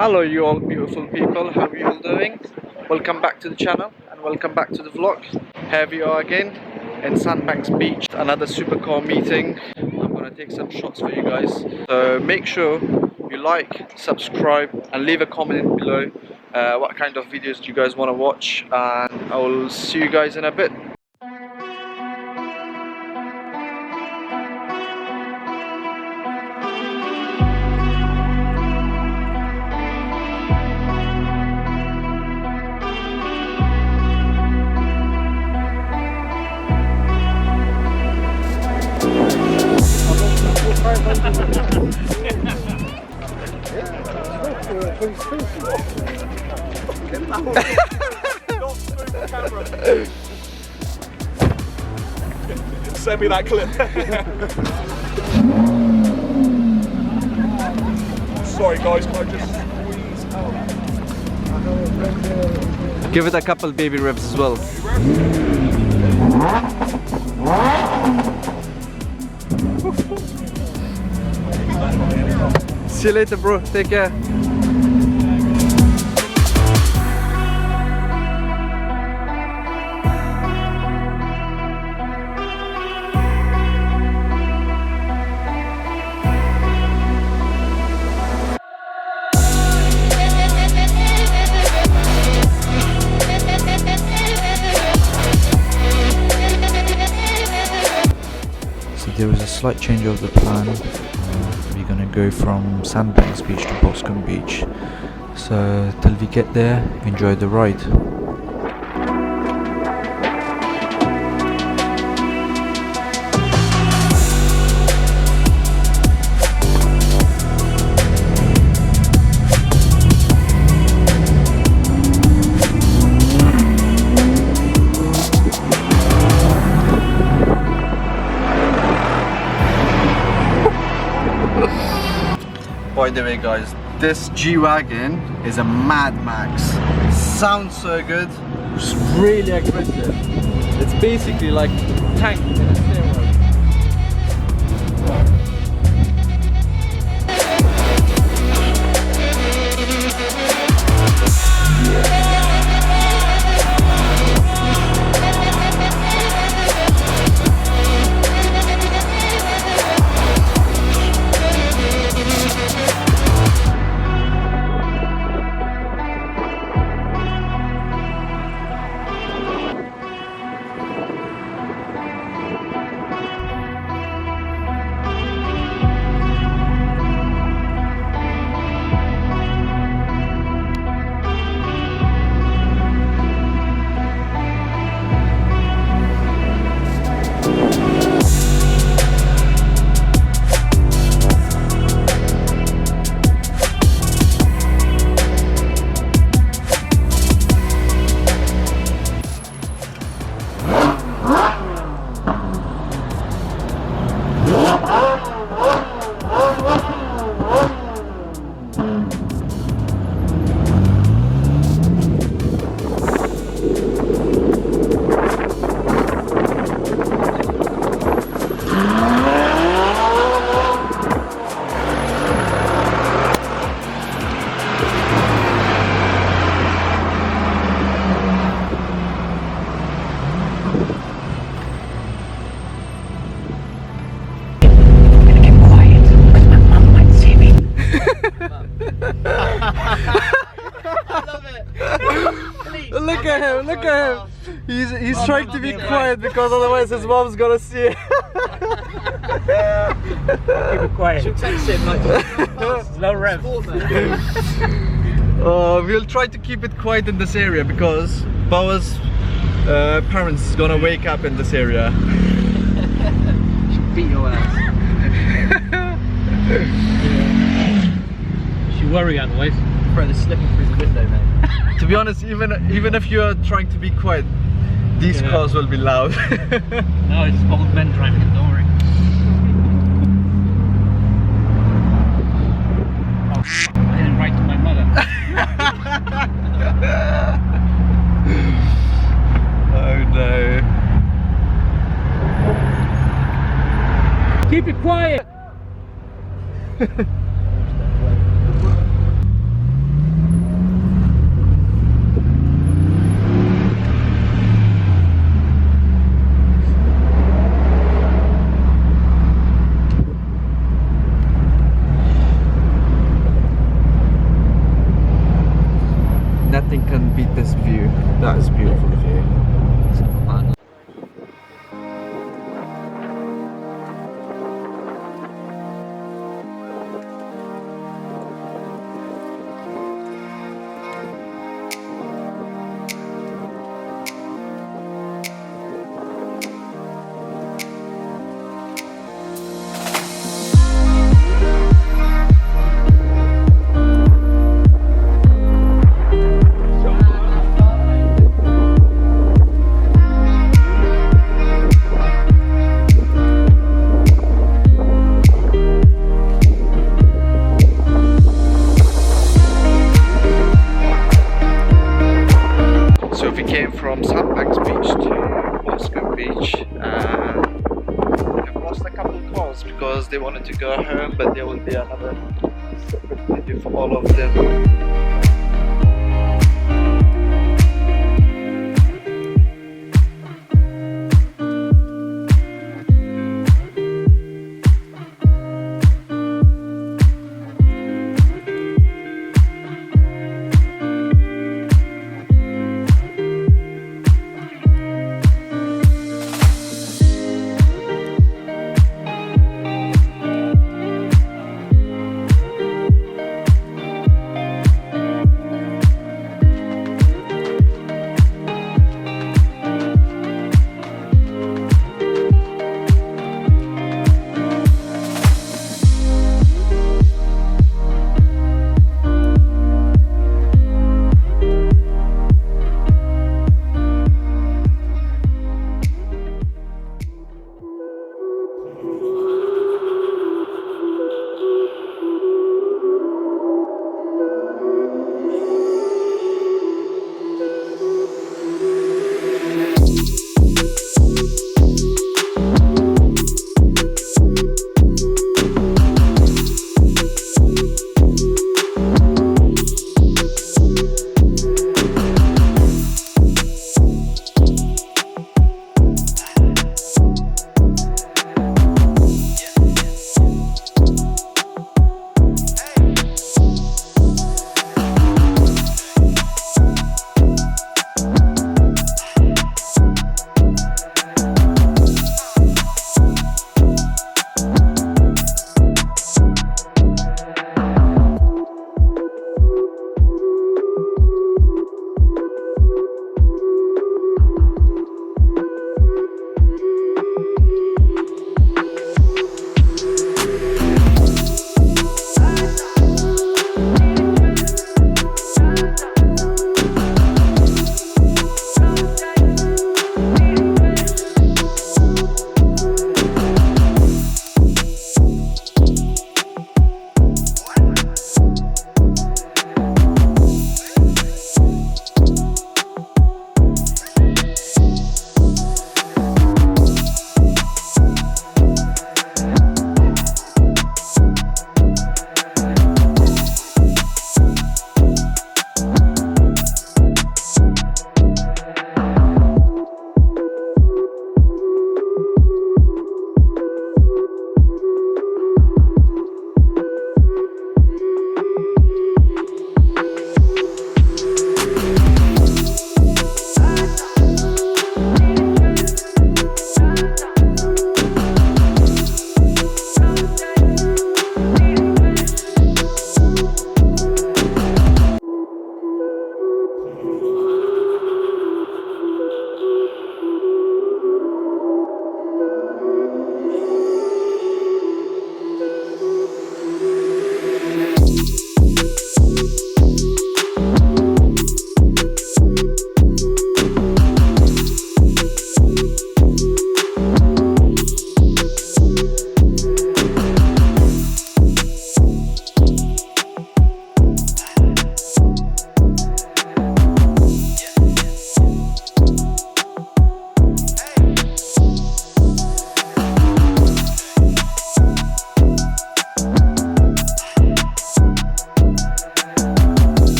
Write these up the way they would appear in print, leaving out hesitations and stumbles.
Hello you all beautiful people, how are you all doing? Welcome back to the channel and welcome back to the vlog. Here we are again in Sandbanks Beach, another supercar meeting. I'm gonna take some shots for you guys. So make sure you like, subscribe and leave a comment below what kind of videos do you guys want to watch, and I will see you guys in a bit. Send me that clip. Sorry guys, can I just squeeze out? Give it a couple baby revs as well. See you later bro, take care. There was a slight change of the plan. We're gonna go from Sandbanks Beach to Boscombe Beach. So till we get there, enjoy the ride. By the way guys, this G-Wagon is a Mad Max. Sounds so good, it's really aggressive. It's basically like tank in a steroid. Look at him. He's trying to be quiet because otherwise his mom's gonna see it. Keep it quiet. Should text him like low rev. We'll try to keep it quiet in this area because Boa's parents is gonna wake up in this area. She'll beat your ass. She worry otherwise. Bro, they're slipping through the window, mate. To be honest, even if you are trying to be quiet, these cars will be loud. No, it's old men driving it, don't worry. Oh, I didn't write to my mother. Oh no. Keep it quiet. because they wanted to go home, but there will be another separate video for all of them.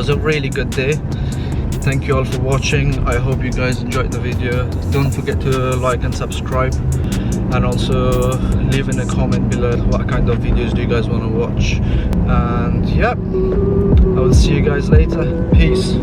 was a really good day. Thank you all for watching. I hope you guys enjoyed the video. Don't forget to like and subscribe, and also leave in a comment below what kind of videos do you guys want to watch. And yeah, I will see you guys later. Peace.